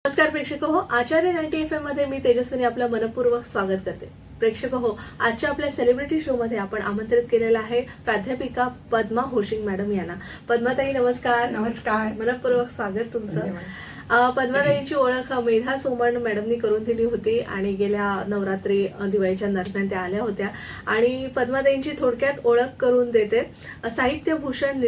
नमस्कार प्रेक्षक हो, आचार्य 90 FM मध्ये मी तेजस्विनी आपलं मनपूर्वक स्वागत करते. प्रेक्षक हो, आजच्या आपल्या सेलिब्रिटी शो मध्ये आपण आमंत्रित केलेला आहे प्राध्यापिका पद्मा होशिंग मॅडम यांना. पद्माताई नमस्कार. नमस्कार. मनपूर्वक स्वागत तुमचं. पद्माताईंची ओळख मेधा सोमण मॅडमनी करून दिली होती आणि गेल्या नवरात्री दिवाळीच्या दरम्यान त्या आल्या होत्या. आणि पद्माताईंची थोडक्यात ओळख करून देते. साहित्यभूषण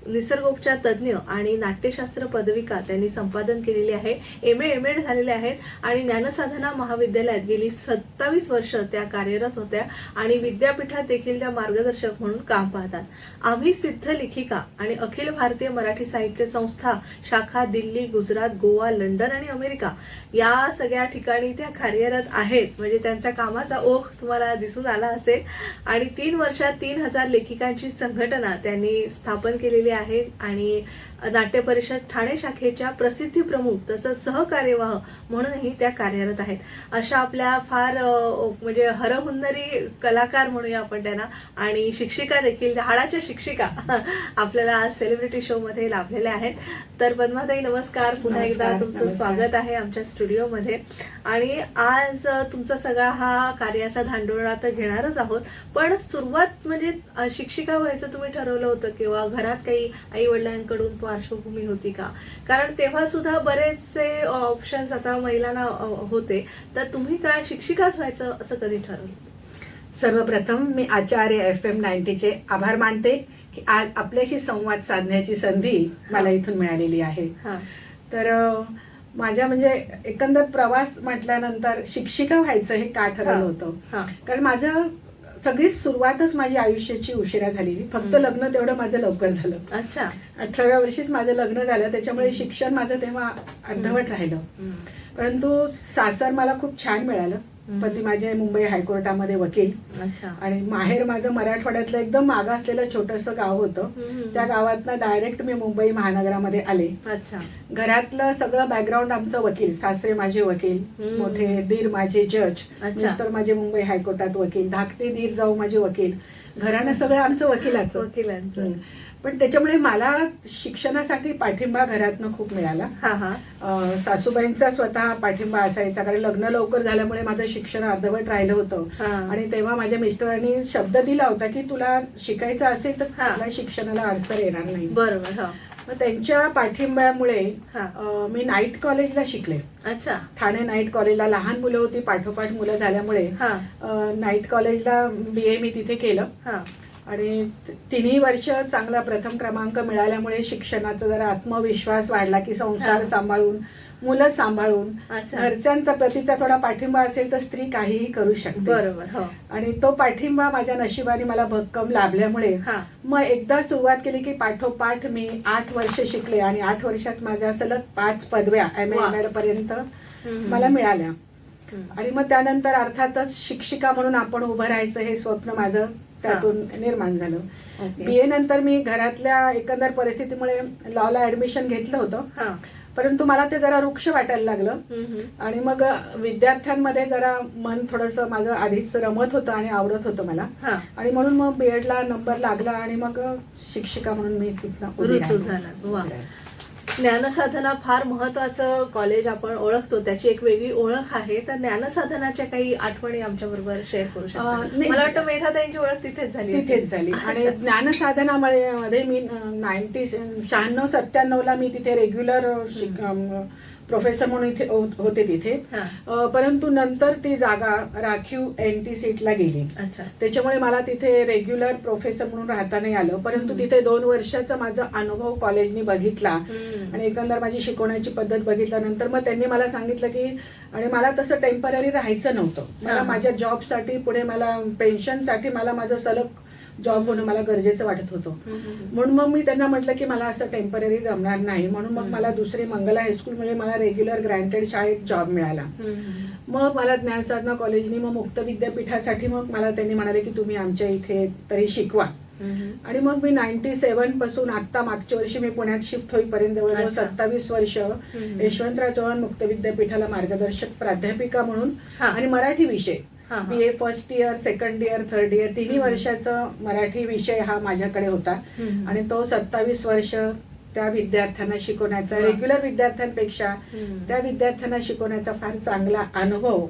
निसर्गोपचार तज्ज्ञ आणि नाट्यशास्त्र पदविका त्यांनी संपादन केलेली आहे. MA झालेले आहेत आणि ज्ञानसाधना महाविद्यालयात गेली 27 वर्ष त्या कार्यरत होत्या आणि विद्यापीठात देखील त्या मार्गदर्शक म्हणून काम पाहतात. आम्ही सिद्ध लेखिका आणि अखिल भारतीय मराठी साहित्य संस्था शाखा दिल्ली, गुजरात, गोवा, लंडन आणि अमेरिका या सगळ्या ठिकाणी त्या कार्यरत आहेत. म्हणजे त्यांच्या कामाचा ओघ तुम्हाला दिसून आला असेल. आणि 3 वर्षात 3000 लेखिकांची संघटना त्यांनी स्थापन केलेली आहे आणि नाट्य परिषद ठाणे शाखेच्या प्रसिद्धी प्रमुख तसंच सहकार्यवाह म्हणूनही त्या कार्यरत आहेत. अशा आपल्या फार म्हणजे हरहुन्नरी कलाकार म्हणूया आपण त्यांना आणि शिक्षिका देखील, हाडाच्या शिक्षिका आपल्याला आज सेलिब्रिटी शो मध्ये लाभलेल्या आहेत. तर पद्माताई नमस्कार. पुन्हा एकदा तुमचं स्वागत आहे आमच्या स्टुडिओमध्ये. आणि आज तुमचा सगळा हा कार्याचा धांडोळा तर घेणारच आहोत, पण सुरुवात म्हणजे शिक्षिका व्हायचं तुम्ही ठरवलं होतं किंवा घरात काही आई वडिलांकडून पार्श्वभूमी होती का? कारण तेव्हा सुद्धा बरेचसे ऑप्शन्स आता महिलांना होते, तर तुम्ही काय शिक्षिकाच व्हायचं असं कधी ठरवलं? सर्वप्रथम मी आचार्य FM 90चे आभार मानते की आज आपल्याशी संवाद साधण्याची संधी मला इथून मिळालेली आहे. तर माझ्या म्हणजे एकंदर प्रवास म्हटल्यानंतर शिक्षिका व्हायचं हे का ठरवलं होतं, कारण माझं सगळीच सुरुवातच माझी आयुष्याची उशिरा झालेली. फक्त लग्न तेवढं माझं लवकर झालं. अच्छा. 18व्या वर्षीच माझं लग्न झालं, त्याच्यामुळे शिक्षण माझं तेव्हा अर्धवट राहिलं. परंतु सासर मला खूप छान मिळालं. पती माझे मुंबई हायकोर्टामध्ये वकील. अच्छा. आणि माहेर माझं मराठवाड्यातलं एकदम मागासलेलं छोटंसं गाव होतं. त्या गावातनं डायरेक्ट मी मुंबई महानगरामध्ये आले. अच्छा. घरातलं सगळं बॅकग्राऊंड आमचं वकील. सासरे माझे वकील, मोठे दीर माझे जज, मिस्टर माझे मुंबई हायकोर्टात वकील, धाकटे दीर जाऊ माझे वकील. घरानं सगळं आमचं वकिलांचं. पण त्याच्यामुळे मला शिक्षणासाठी पाठिंबा घरातनं खूप मिळाला. सासूबाईंचा स्वतः पाठिंबा असायचा, कारण लग्न लवकर झाल्यामुळे माझं शिक्षण अर्धवट राहिलं होतं. आणि तेव्हा माझ्या मिस्टरांनी शब्द दिला होता की तुला शिकायचं असेल तर तुला शिक्षणाला अडचण येणार नाही. बरोबर. मग त्यांच्या पाठिंब्यामुळे मी नाईट कॉलेजला शिकले. अच्छा. ठाणे नाईट कॉलेजला लहान मुलं होती, पाठोपाठ मुलं झाल्यामुळे नाईट कॉलेजला BA मी तिथे केलं. आणि 3 वर्ष चांगला प्रथम क्रमांक मिळाल्यामुळे शिक्षणाचा जरा आत्मविश्वास वाढला की संसार सांभाळून, मुलं सांभाळून, घरच्यांचा प्रतीचा थोडा पाठिंबा असेल तर स्त्री काहीही करू शकते. बरोबर. आणि तो पाठिंबा माझ्या नशिबाने मला भक्कम लाभल्यामुळे मग एकदा सुरुवात केली की पाठोपाठ मी 8 वर्ष शिकले आणि 8 वर्षात माझ्या सलग 5 पदव्या MA पर्यंत मला मिळाल्या. आणि मग त्यानंतर अर्थातच शिक्षिका म्हणून आपण उभं राहायचं हे स्वप्न माझं त्यातून निर्माण झालं. BA नंतर मी घरातल्या एकंदर परिस्थितीमुळे लॉला ऍडमिशन घेतलं होतं, परंतु मला ते जरा रुक्ष वाटायला लागलं. आणि मग विद्यार्थ्यांमध्ये जरा मन थोडंसं माझं आधीच रमत होतं आणि आवडत होतं मला. आणि म्हणून मग BEdला नंबर लागला आणि मग शिक्षिका म्हणून मी तिथनं रुजू झाला. ज्ञानसाधना फार महत्वाचं कॉलेज आपण ओळखतो, त्याची एक वेगळी ओळख आहे. तर ज्ञानसाधनाच्या काही आठवणी आमच्या बरोबर शेअर करू शकता? मला वाटतं मेधाताईंची ओळख तिथेच झाली. आणि ज्ञानसाधनामध्ये मी 96-97 ला मी तिथे रेग्युलर प्रोफेसर म्हणून इथे होते तिथे. परंतु नंतर ती जागा राखीव NT सीटला गेली. त्याच्यामुळे मला तिथे रेग्युलर प्रोफेसर म्हणून राहता नाही आलं. परंतु तिथे 2 वर्षाचा माझा अनुभव कॉलेजनी बघितला आणि एकंदर माझी शिकवण्याची पद्धत बघितल्यानंतर मग त्यांनी मला सांगितलं की, आणि मला तसं टेम्पररी राहायचं नव्हतं. मला माझ्या जॉबसाठी पुढे मला पेन्शनसाठी मला माझं सलग जॉब होणं मला गरजेचं वाटत होतं. म्हणून मग मी त्यांना म्हटलं की मला असं टेम्पररी जमणार नाही. म्हणून मग मला दुसरी मंगला हायस्कूलमध्ये मला रेग्युलर ग्रँटेड शाळेत जॉब मिळाला. मग मला ज्ञानसाधना कॉलेजनी मग मुक्त विद्यापीठासाठी मग मला त्यांनी म्हणाले की तुम्ही आमच्या इथे तरी शिकवा. आणि मग मी 97 पासून आता मागच्या वर्षी मी पुण्यात शिफ्ट होईपर्यंत जवळजवळ 27 वर्ष यशवंतराव चव्हाण मुक्त विद्यापीठाला मार्गदर्शक प्राध्यापिका म्हणून आणि मराठी विषय BA first year, second year, third year 3 वर्षाचा मराठी विषय हा माझ्याकडे होता. आणि तो 27 वर्ष त्या विद्यार्थ्यांना शिकवण्याचा, रेग्युलर विद्यार्थ्यांपेक्षा त्या विद्यार्थ्यांना शिकवण्याचा फार चांगला अनुभव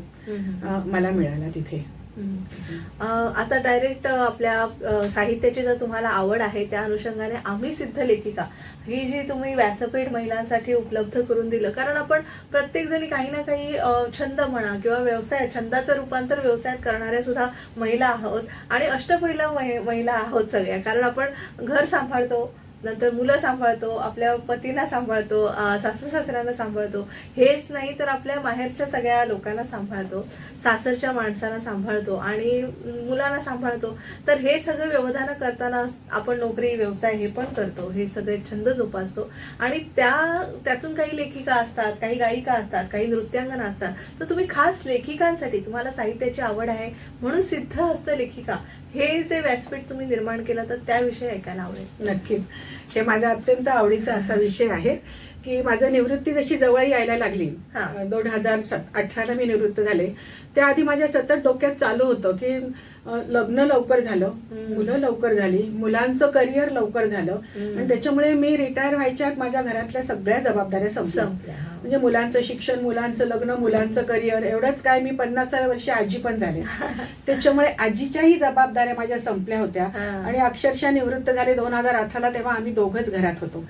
मला मिळाला तिथे. आता डायरेक्ट आपल्या साहित्याची जर तुम्हाला आवड आहे त्या अनुषंगाने आम्ही सिद्ध लेखिका ही जी तुम्ही व्यासपीठ महिलांसाठी उपलब्ध करून दिलं, कारण आपण प्रत्येक जणी काही ना काही छंद म्हणा किंवा व्यवसाय, छंदाचं रूपांतर व्यवसायात करणाऱ्या सुद्धा महिला आहोत आणि अष्टपैलू महिला आहोत सगळ्या, कारण आपण घर सांभाळतो, नंतर मुलं सांभाळतो, आपल्या पतींना सांभाळतो, सासू सासऱ्यांना सांभाळतो, हेच नाही तर आपल्या माहेरच्या सगळ्या लोकांना सांभाळतो, सासरच्या माणसांना सांभाळतो आणि मुलांना सांभाळतो. तर हे सगळं व्यवधान करताना आपण नोकरी, व्यवसाय हे पण करतो, हे सगळे छंद जोपासतो आणि त्यातून काही लेखिका असतात, काही गायिका असतात, काही नृत्यांगना असतात. तर तुम्ही खास लेखिकांसाठी, तुम्हाला साहित्याची आवड आहे म्हणून सिद्ध हस्त लेखिका हे जे व्यासपीठ तुम्ही निर्माण केलं तर त्याविषयी ऐकायला आवडेल. नक्कीच. हे माझा अत्यंत आवडीचा असा विषय आहे की माझं निवृत्ती जशी जवळ यायला लागली, 2018ला मी निवृत्त झाले, त्याआधी माझ्या सतत डोक्यात चालू होतं की लग्न लवकर झालं, मुलं लवकर झाली, मुलांचं करिअर लवकर झालं आणि त्याच्यामुळे मी रिटायर व्हायच्या आत माझ्या घरातल्या सगळ्या जबाबदाऱ्या संपल्या. म्हणजे मुलांचं शिक्षण, मुलांचं लग्न, मुलांचं करिअर, एवढंच काय मी 50व्या वर्षी आजी पण झाले. त्याच्यामुळे आजीच्याही जबाबदाऱ्या माझ्या संपल्या होत्या आणि अक्षरशः निवृत्त झाले 2018ला. तेव्हा आम्ही दोघंच घरात होतो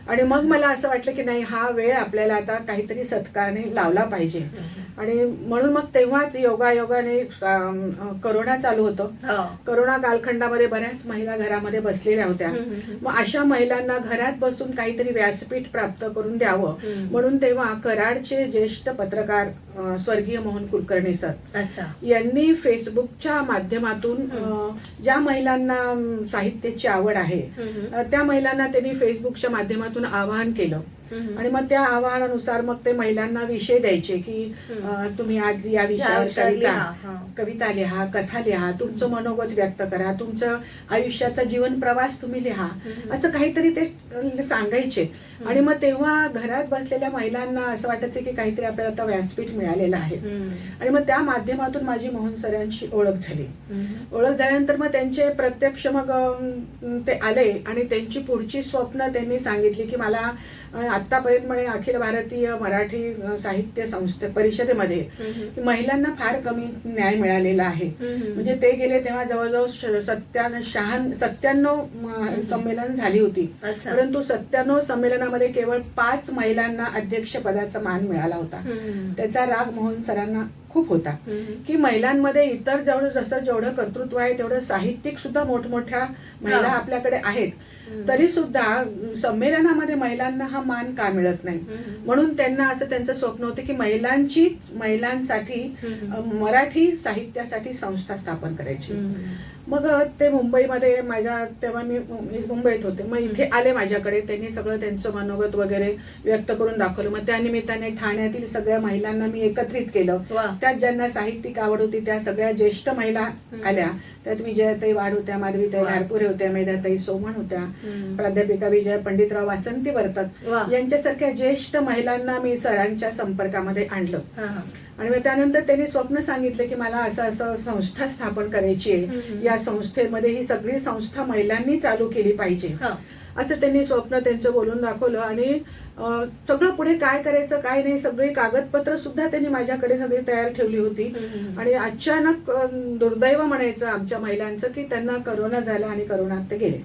आणि मग मला असं वाटलं की नाही, हा वेळ आपल्याला आता काहीतरी सत्कारने लावला पाहिजे. आणि म्हणून मग तेव्हाच योगायोगाने करोना चालू होतं. करोना कालखंडामध्ये बऱ्याच महिला घरामध्ये बसलेल्या होत्या. मग अशा महिलांना घरात बसून काहीतरी व्यासपीठ प्राप्त करून द्यावं म्हणून तेव्हा कराडचे ज्येष्ठ पत्रकार स्वर्गीय मोहन कुलकर्णी सर यांनी फेसबुकच्या माध्यमातून ज्या महिलांना साहित्याची आवड आहे त्या महिलांना त्यांनी फेसबुकच्या माध्यमातून आवाहन केलं आणि मग त्या आवाहनानुसार मग ते महिलांना विषय द्यायचे की तुम्ही आज या विषयावर कविता लिहा, कथा लिहा, तुमचं मनोगत व्यक्त करा, तुमचं आयुष्याचा जीवन प्रवास तुम्ही लिहा, असं काहीतरी ते सांगायचे. आणि मग तेव्हा घरात बसलेल्या महिलांना असं वाटायचं की काहीतरी आपल्याला आता व्यासपीठ मिळालेलं आहे. आणि मग त्या माध्यमातून माझी मोहन सरांची ओळख झाली. ओळख झाल्यानंतर मग त्यांचे प्रत्यक्ष मग ते आले आणि त्यांची पुढची स्वप्न त्यांनी सांगितली की मला आतापर्यंत म्हणे अखिल भारतीय मराठी साहित्य परिषदेमध्ये महिलांना फार कमी न्याय मिळालेला आहे. म्हणजे ते गेले तेव्हा जवळजवळ 97 संमेलन झाली होती, परंतु 97 संमेलनामध्ये केवळ 5 महिलांना अध्यक्षपदाचा मान मिळाला होता. त्याचा राग मोहन सरांना खूप होता की महिलांमध्ये इतर जेवढं कर्तृत्व आहे तेवढं साहित्यिक सुद्धा मोठमोठ्या महिला आपल्याकडे आहेत, तरी सुद्धा संमेलनामध्ये महिलांना हा मान का मिळत नाही. म्हणून त्यांना असं त्यांचं स्वप्न होतं की महिलांसाठी मराठी साहित्यासाठी संस्था स्थापन करायची. मग ते मुंबईमध्ये तेव्हा मी मुंबईत होते, मग इथे आले माझ्याकडे. त्यांनी सगळं त्यांचं मनोगत वगैरे व्यक्त करून दाखवलं. मग त्या निमित्ताने ठाण्यातील सगळ्या महिलांना मी एकत्रित केलं. त्यात ज्यांना साहित्यिक आवड होती त्या सगळ्या ज्येष्ठ महिला आल्या. त्यात विजयाताई वाड होत्या, माधवीताई धारपुरे होत्या, मेधाताई सोमण होत्या, प्राध्यापिका विजय पंडितराव वासंती वर्तक यांच्यासारख्या ज्येष्ठ महिलांना मी सरांच्या संपर्कामध्ये आणलं. आणि मग त्यानंतर त्यांनी स्वप्न सांगितलं की मला असं संस्था स्थापन करायची आहे, या संस्थेमध्ये ही सगळी संस्था महिलांनी चालू केली पाहिजे, असं त्यांनी स्वप्न त्यांचं बोलून दाखवलं. आणि सगळं पुढे काय करायचं काय नाही सगळी कागदपत्र सुद्धा त्यांनी माझ्याकडे सगळी तयार ठेवली होती. आणि अचानक दुर्दैव म्हणायचं आमच्या महिलांचं की त्यांना करोना झाला आणि करोनात ते गेले.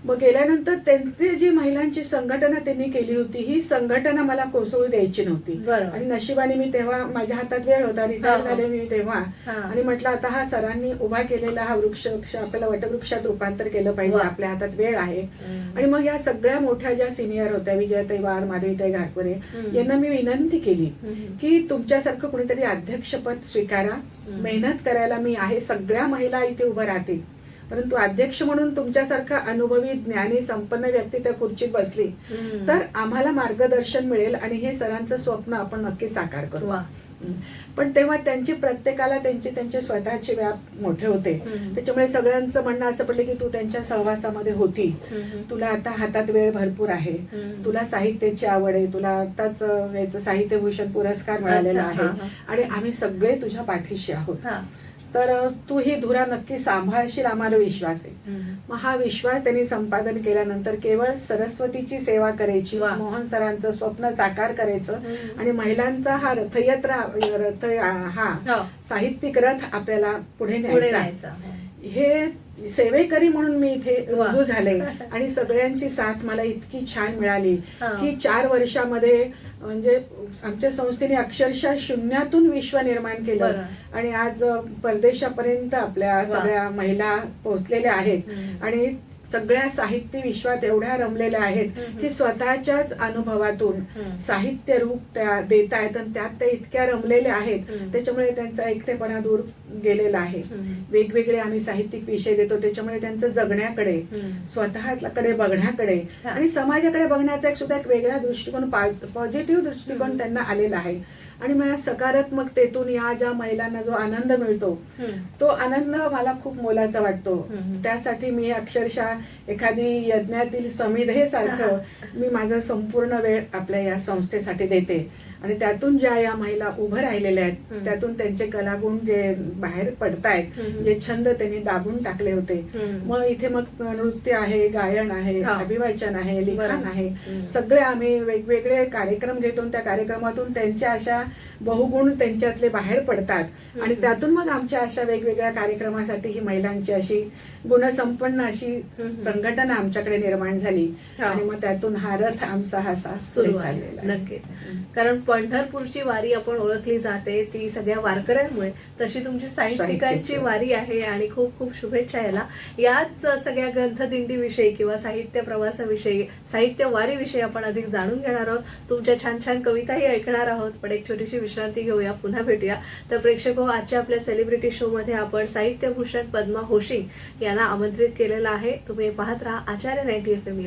मग गेल्यानंतर त्यांची जी महिलांची संघटना त्यांनी केली होती ही संघटना मला कोसळू द्यायची नव्हती. आणि नशिबाने मी तेव्हा माझ्या हातात वेळ होता, रिटायर झाले मी तेव्हा, आणि म्हटलं आता हा सरांनी उभा केलेला हा वृक्ष आपल्याला वटवृक्षात रूपांतर केलं पाहिजे, आपल्या हातात वेळ आहे. आणि मग या सगळ्या मोठ्या ज्या सिनियर होत्या विजयाताई वाड, माधवीताई घाटपुरे यांना मी विनंती केली की तुमच्यासारखं कुणीतरी अध्यक्षपद स्वीकारा, मेहनत करायला मी आहे, सगळ्या महिला इथे उभं राहतील, परंतु अध्यक्ष म्हणून तुमच्यासारखा अनुभवी ज्ञानी संपन्न व्यक्ती त्या खुर्चीत बसली तर आम्हाला मार्गदर्शन मिळेल आणि हे सरांचं स्वप्न आपण नक्की साकार करू. पण तेव्हा त्यांची प्रत्येकाला त्यांचे स्वतःचे व्याप मोठे होते. त्याच्यामुळे सगळ्यांचं म्हणणं असं पडलं की तू त्यांच्या सहवासामध्ये होती, तुला आता हातात वेळ भरपूर आहे, तुला साहित्याची आवड आहे, तुला आताच याचं साहित्यभूषण पुरस्कार मिळालेला आहे आणि आम्ही सगळे तुझ्या पाठीशी आहोत. तर तू ही धुरा नक्की सांभाळशील, आम्हाला विश्वास आहे. मग हा विश्वास त्यांनी संपादन केल्यानंतर केवळ सरस्वतीची सेवा करायची, मोहन सरांचं स्वप्न साकार करायचं आणि महिलांचा हा रथ हा साहित्यिक रथ आपल्याला पुढे न्यायचा. हे सेवेकरी म्हणून मी इथे रुजू झाले आणि सगळ्यांची साथ मला इतकी छान मिळाली की 4 वर्षामध्ये म्हणजे आमच्या संस्थेने अक्षरशः शून्यातून विश्व निर्माण केलं आणि आज परदेशापर्यंत आपल्या सगळ्या महिला पोहोचलेल्या आहेत आणि सगळ्या साहित्य विश्वात एवढ्या रमलेल्या आहेत की स्वतःच्याच अनुभवातून साहित्य रूप त्या देत आहेत आणि त्यात त्या इतक्या रमलेल्या आहेत, त्याच्यामुळे त्यांचा एकटेपणा दूर गेलेला आहे. वेगवेगळे आम्ही साहित्यिक विषय देतो, त्याच्यामुळे त्यांचं जगण्याकडे, स्वतःकडे बघण्याकडे आणि समाजाकडे बघण्याचा सुद्धा एक वेगळा दृष्टिकोन, पॉझिटिव्ह दृष्टिकोन त्यांना आलेला आहे. आणि मला सकारात्मकतेतून या ज्या महिलांना जो आनंद मिळतो तो आनंद मला खूप मोलाचा वाटतो. त्यासाठी मी अक्षरशः एखादी यज्ञातील समिधे सारखं मी माझा संपूर्ण वेळ आपल्या या संस्थेसाठी देते आणि त्यातून ज्या या महिला उभं राहिलेल्या आहेत त्यातून त्यांचे कलागुण जे बाहेर पडतायत, जे छंद त्यांनी दाबून टाकले होते, मग इथे मग नृत्य आहे, गायन आहे, अभिवाचन आहे, लिखाण आहे, सगळे आम्ही वेगवेगळे कार्यक्रम घेतो. त्या कार्यक्रमातून त्यांच्या अशा बहुगुण त्यांच्यातले बाहेर पडतात आणि त्यातून मग आमच्या अशा वेगवेगळ्या कार्यक्रमासाठी ही महिलांची अशी गुणसंपन्न अशी संघटना आमच्याकडे निर्माण झाली आणि मग त्यातून हा रथ आमचा हा सुरू झालेला. नक्की, कारण पंढरपूरची वारी आपण ओळखली जाते ती सगळ्या वारकऱ्यांमुळे, तशी तुमची साहित्यिकांची वारी आहे आणि खूप खूप शुभेच्छा याला. याच सगळ्या ग्रंथदिंडीविषयी किंवा साहित्य प्रवासाविषयी, साहित्य वारीविषयी आपण अधिक जाणून घेणार आहोत. तुमच्या छान छान कविताही ऐकणार आहोत. पण एक छोटीशी विश्रांती घेऊया, पुन्हा भेटूया. तर प्रेक्षको, आजच्या आपल्या सेलिब्रिटी शो मध्ये आपण साहित्यभूषण पद्मा होशिंग यांना आमंत्रित केलेलं आहे. तुम्ही पाहत राहा आचार्य 90 FM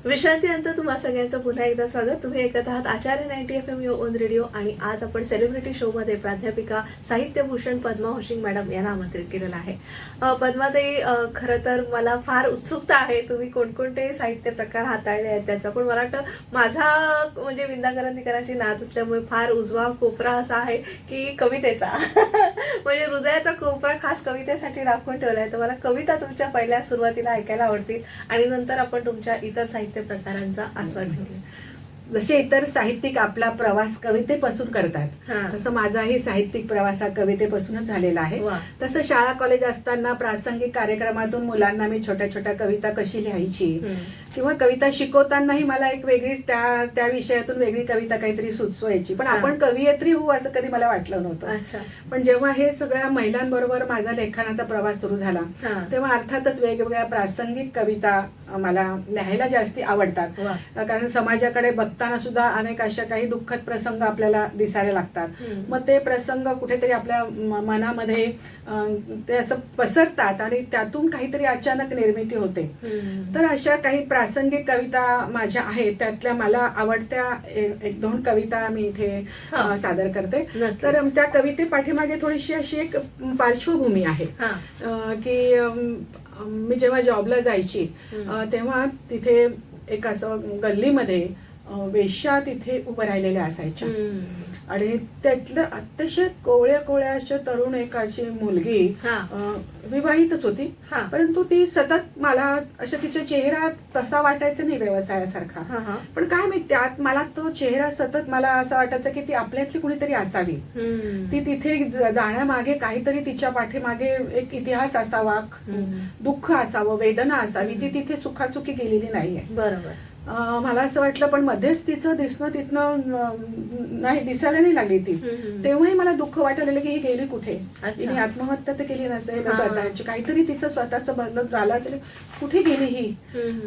विश्रांतीनंतर तुम्हा सगळ्यांचं पुन्हा एकदा स्वागत. तुम्ही ऐकत आहात आचार्य 90 FM ऑन रेडिओ आणि आज आपण सेलिब्रिटी शो मध्ये प्राध्यापिका साहित्यभूषण पद्मा होशिंग मॅडम यांना आमंत्रित केलेलं आहे. पद्माताई, खरं तर मला फार उत्सुकता आहे तुम्ही कोणकोणते साहित्य प्रकार हाताळले आहेत त्याचा. पण मला वाटतं माझा म्हणजे विंदा करंदीकरांची नात असल्यामुळे फार उजवा कोपरा असा आहे की कवितेचा म्हणजे हृदयाचा कोपरा खास कवितेसाठी राखून ठेवला आहे. तर मला कविता तुमच्या पहिल्या सुरुवातीला ऐकायला आवडतील आणि नंतर आपण तुमच्या इतर साहित्य प्रकारांचा आस्वाद घेऊया. जसे इतर साहित्यिक आपला प्रवास कवितेपासून करतात तसं माझाही साहित्यिक प्रवास हा कवितेपासूनच झालेला आहे. तसं शाळा कॉलेज असताना प्रासंगिक कार्यक्रमातून मुलांना मी छोट्या छोट्या कविता कशी लिहायची किंवा कविता शिकवतानाही मला एक वेगळी त्या विषयातून वेगळी कविता काहीतरी सुचवायची. पण आपण कवयित्री होऊ असं कधी मला वाटलं नव्हतं. पण जेव्हा हे सगळ्या महिलांबरोबर माझा लेखनाचा प्रवास सुरू झाला तेव्हा अर्थातच वेगवेगळ्या प्रासंगिक कविता मला लिहायला जास्ती आवडतात. कारण समाजाकडे बघताना सुद्धा अनेक अशा काही दुःखद प्रसंग आपल्याला दिसायला लागतात. मग ते प्रसंग कुठेतरी आपल्या मनामध्ये ते असं पसरतात आणि त्यातून काहीतरी अचानक निर्मिती होते. तर अशा काही प्रासंगिक कविता माझ्या आहेत, त्यातल्या मला आवडत्या 1-2 कविता मी इथे सादर करते. तर त्या कविते पाठीमागे थोडीशी अशी एक पार्श्वभूमी आहे की मी जेव्हा जॉबला जायची तेव्हा तिथे एक असं गल्लीमध्ये वेश्या तिथे उभं राहिलेल्या असायच्या आणि त्यातलं अतिशय कोवळ्या अशा तरुण एक अशी मुलगी विवाहितच होती. परंतु ती सतत मला असं तिचा चेहरा तसा वाटायचा नाही व्यवसायासारखा, पण काय माहिती त्यात मला तो चेहरा सतत मला असं वाटायचं की ती आपल्यातली कुणीतरी असावी. ती तिथे जाण्यामागे काहीतरी तिच्या पाठीमागे एक इतिहास असावा, दुःख असावं, वेदना असावी. ती तिथे सुखासुखी गेलेली नाहीये. बरोबर. मला असं वाटलं, पण मध्येच तिचं दिसणं तिथनं नाही दिसायला नाही लागली ती. तेव्हाही मला दुःख वाटायला की ही गेली कुठे, तिने आत्महत्या तर केली नसेल स्वतःची, काहीतरी तिचं स्वतःचं बदल झालं असेल, कुठे गेली ही.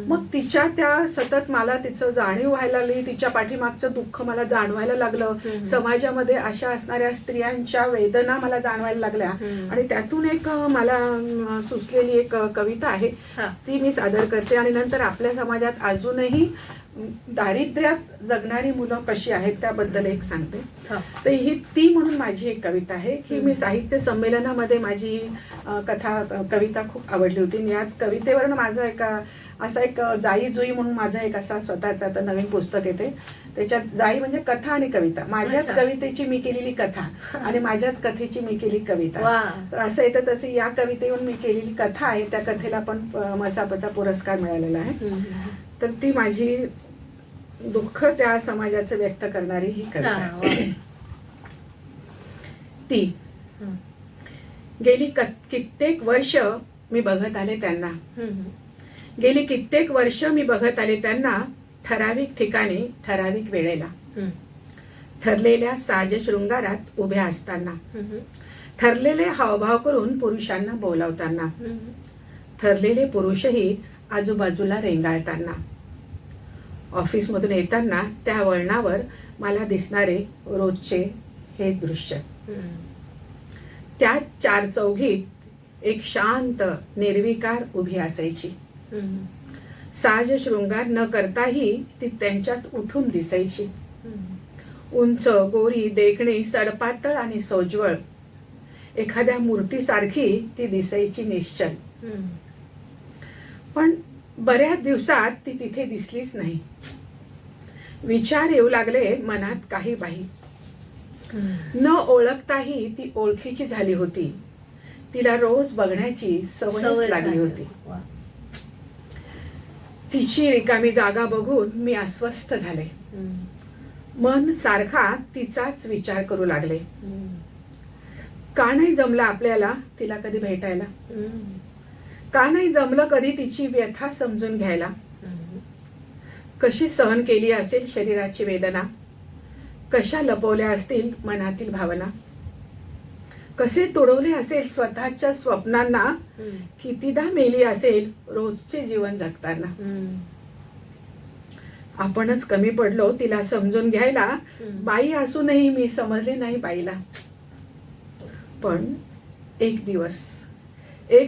मग तिच्या त्या सतत मला तिचं जाणीव व्हायला लागली, तिच्या पाठीमागचं दुःख मला जाणवायला लागलं. समाजामध्ये अशा असणाऱ्या स्त्रियांच्या वेदना मला जाणवायला लागल्या आणि त्यातून एक मला सुचलेली एक कविता आहे ती मी सादर करते. आणि नंतर आपल्या समाजात अजूनही दारिद्र्यात जगणारी मुलं कशी आहेत त्याबद्दल एक सांगते. हा. तर ही ती म्हणून माझी एक कविता आहे की मी साहित्य संमेलनामध्ये माझी कविता खूप आवडली होती. आणि याच कवितेवरून माझं असा एक जाई जुई म्हणून माझा एक असा स्वतःचा आता नवीन पुस्तक येते. त्याच्यात जाई म्हणजे कथा आणि कविता, माझ्याच कवितेची मी केलेली कथा आणि माझ्याच कथेची मी केली कविता. तर असं येतं तसे या कवितेवरून मी केलेली कथा आहे. त्या कथेला पण मसापचा पुरस्कार मिळालेला आहे. तर ती माझी दुःख त्या समाजाचं व्यक्त करणारी ही कविता. ती गेली कित्येक वर्ष मी बघत आले त्यांना, गेली कित्येक वर्ष मी बघत आले त्यांना, ठराविक ठिकाणी ठराविक वेळेला, ठरलेल्या साज शृंगारात उभ्या असताना, ठरलेले हावभाव करून पुरुषांना बोलावताना, ठरलेले पुरुषही आजूबाजूला रेंगाळताना, ऑफिसमधून येताना त्या वळणावर मला दिसणारे रोजचे हे दृश्य. त्या चार चौघीत एक शांत निर्विकार उभी असायची. साज शृंगार न करताही ती त्यांच्यात उठून दिसायची. उंच, गोरी, देखणी, सडपातळ आणि सोज्वळ एखाद्या मूर्तीसारखी ती दिसायची निश्चल. पण बऱ्याच दिवसात ती तिथे दिसलीच नाही. विचार येऊ लागले मनात काही बाही. न ओळखताही ती ओळखीची झाली होती. तिला रोज बघण्याची सवय लागली होती. तिची रिकामी जागा बघून मी अस्वस्थ झाले. मन सारखा तिचाच विचार करू लागले. का नाही जमलं आपल्याला तिला कधी भेटायला? का नाही जमलं कधी तिची व्यथा समजून घ्यायला? कशी सहन केली असेल शरीराची वेदना? कशा लपवल्या असतील मनातील भावना? कसे तोडवले असेल स्वतःच्या स्वप्नांना? कितीदा मेली असेल रोजचे जीवन जगताना? आपणच कमी पडलो तिला समजून घ्यायला. बाई असूनही मी समजले नाही बाईला. पण एक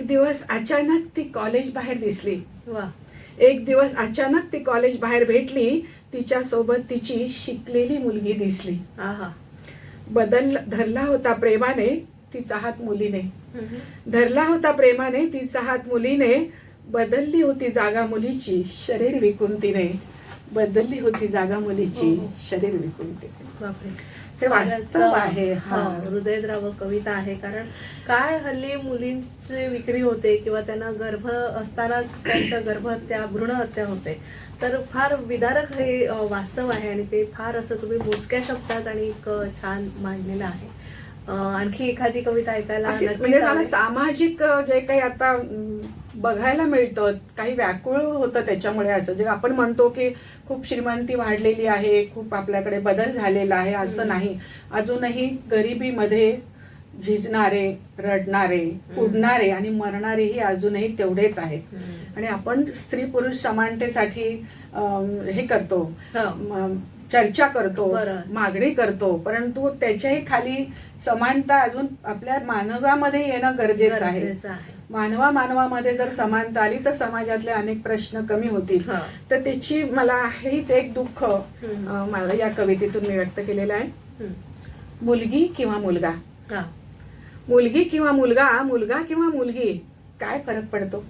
दिवस अचानक ती कॉलेज बाहेर दिसली. एक दिवस अचानक ती कॉलेज बाहेर भेटली. तिच्या सोबत तिची शिकलेली मुलगी दिसली. धरला होता प्रेमाने तिचा हात मुलीने. धरला होता प्रेमाने तिचा हात मुलीने. बदलली होती जागा मुलीची शरीर विकून तिने. बदलली होती जागा मुलीची शरीर विकून तिने. हे वास्तव आहे. हृदयद्रावक कविता आहे. कारण काय हल्ली मुलींची विक्री होते किंवा त्यांना गर्भ असतानाच त्यांचं गर्भहत्या, भ्रूणहत्या होते. तर फार विदारक हे वास्तव आहे आणि ते फार असं तुम्ही मोजक्या शब्दात आणि छान मांडलेलं आहे. आणखी एखादी कविता ऐकायला म्हणजे मला सामाजिक जे काही आता बघायला मिळतं काही व्याकुळ होतं त्याच्यामुळे. असं जे आपण म्हणतो की खूप श्रीमंती वाढलेली आहे, खूप आपल्याकडे बदल झालेला आहे, असं नाही. अजूनही गरिबीमध्ये झिजणारे, रडणारे, उडणारे आणि मरणारेही अजूनही तेवढेच आहेत. आणि आपण स्त्री पुरुष समानतेसाठी हे करतो, चर्चा करतो, मागणी करतो, परंतु त्याच्याही खाली समानता अजून आपल्या मानवामध्ये येणं गरजेचं आहे. मानवामध्ये जर समानता आली तर समाजातले अनेक प्रश्न कमी होतील. तर त्याची मला हेच एक दुःख मला या कवितेतून मी व्यक्त केलेलं आहे. मुलगी किंवा मुलगा, मुलगी किंवा मुलगा, मुलगा किंवा मुलगी, काय फरक पडतो?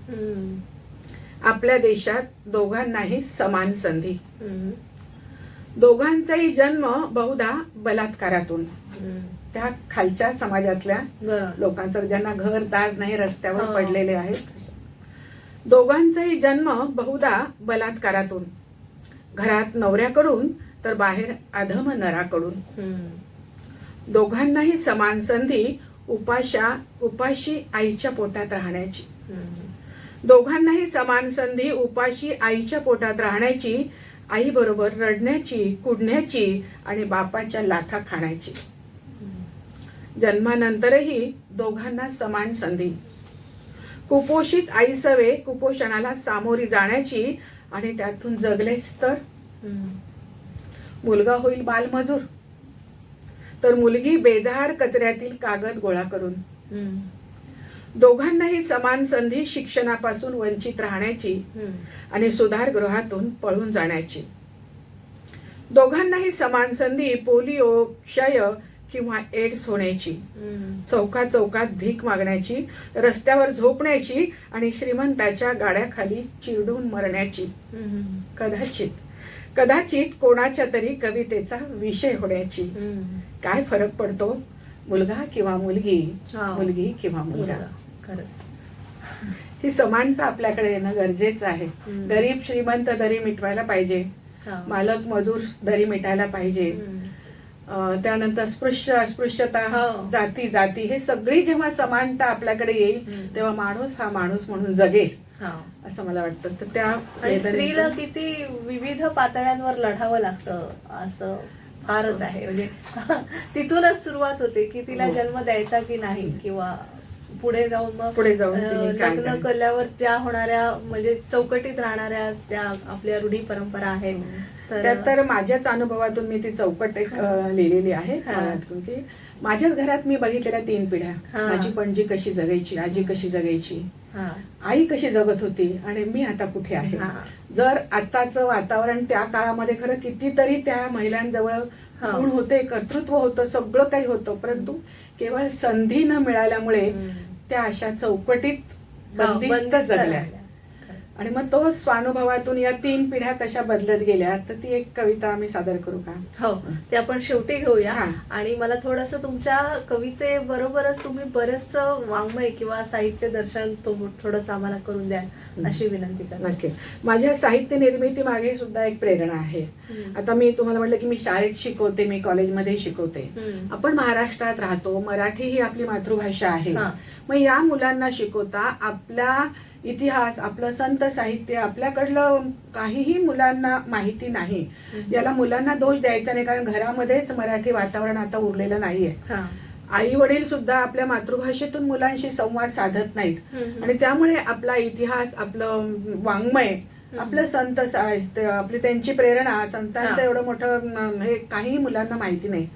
आपल्या देशात दोघांनाही समान संधी. दोघांचाही जन्म बहुधा बलात्कारातून. त्या खालच्या समाजातल्या लोकांचं ज्यांना घरदार नाही, रस्त्यावर पडलेले आहेत. दोघांचाही जन्म बहुधा बलात्कारातून. घरात नवऱ्याकडून तर बाहेर अधम नराकडून. दोघांनाही समान संधी उपाशी आईच्या पोटात राहण्याची. दोघांनाही समान संधी उपाशी आईच्या पोटात राहण्याची. आई बरोबर रडण्याची, कुडण्याची आणि बापाच्या लाथा खाण्याची. जन्मानंतरही दोघांना समान संधी. कुपोषित आईसवे कुपोषणाला सामोरी जाण्याची आणि त्यातून जगलेच तर मुलगा होईल बालमजूर, तर मुलगी बेजार कचऱ्यातील कागद गोळा करून. दोघांनाही समान संधी शिक्षणापासून वंचित राहण्याची आणि सुधारगृहातून पळून जाण्याची. दोघांनाही समान संधी पोलिओ, क्षय किंवा एड्स होण्याची, चौकात चौकात भीक मागण्याची, रस्त्यावर झोपण्याची आणि श्रीमंताच्या गाड्याखाली चिरडून मरण्याची, कदाचित कदाचित कोणाच्या तरी कवितेचा विषय होण्याची. काय फरक पडतो, मुलगा किंवा मुलगी, मुलगी किंवा मुलगा. खरंच ही समानता आपल्याकडे येणं गरजेचं आहे. गरीब श्रीमंत दरी मिटवायला पाहिजे, मालक मजूर दरी मिटायला पाहिजे. त्यानंतर स्पृश्य अस्पृश्यता, जाती जाती हे सगळी जेव्हा समानता आपल्याकडे येईल तेव्हा माणूस हा माणूस म्हणून जगेल असं मला वाटतं. तर त्या आणि स्त्रीला किती विविध पातळ्यांवर लढावं लागतं असं फारच आहे. म्हणजे तिथूनच सुरुवात होते की तिला जन्म द्यायचा की नाही, किंवा पुढे जाऊन लग्न केल्यावर ज्या होणाऱ्या म्हणजे चौकटीत राहणाऱ्या ज्या आपल्या रूढी परंपरा आहेत. त्यात तर माझ्याच अनुभवातून मी ती चौकट एक लिहिलेली आहे की माझ्याच घरात मी बघितलेल्या 3 पिढ्या. माझी पणजी कशी जगायची, आजी कशी जगायची, आई कशी जगत होती आणि मी आता कुठे आहे. जर आताचं वातावरण त्या काळामध्ये खरं कितीतरी त्या महिलांजवळ गुण होते, कर्तृत्व होतं, सगळं काही होतं, परंतु केवळ संधी न मिळाल्यामुळे त्या अशा चौकटीत बंदिस्त जगल्या. आणि मग तो स्वानुभवातून या 3 पिढ्या कशा बदलत गेल्या, तर ती एक कविता आम्ही सादर करू का? हो, ते आपण शेवटी घेऊया. आणि मला थोडंसं तुमच्या कवितेबरोबरच तुम्ही बरेच वाङ्मय किंवा साहित्य दर्शन थोडंसं आम्हाला करून द्या अशी विनंती करते. नक्की. माझ्या साहित्य निर्मिती मागे सुद्धा एक प्रेरणा आहे. आता मी तुम्हाला म्हटलं की मी शाळेत शिकवते, मी कॉलेजमध्ये शिकवते. आपण महाराष्ट्रात राहतो, मराठी ही आपली मातृभाषा आहे. मग या मुलांना शिकवता आपला इतिहास, आपलं संत साहित्य आपल्याकडलं काहीही मुलांना माहिती नाही. याला मुलांना दोष द्यायचा नाही, कारण घरामध्येच मराठी वातावरण आता उरलेलं नाहीये. आई वडील सुद्धा आपल्या मातृभाषेतून मुलांशी संवाद साधत नाहीत आणि त्यामुळे आपला इतिहास, आपलं वाङ्मय, आपलं संत साहित्य, आपली त्यांची प्रेरणा, संतांचं एवढं मोठं हे काही मुलांना माहिती नाही.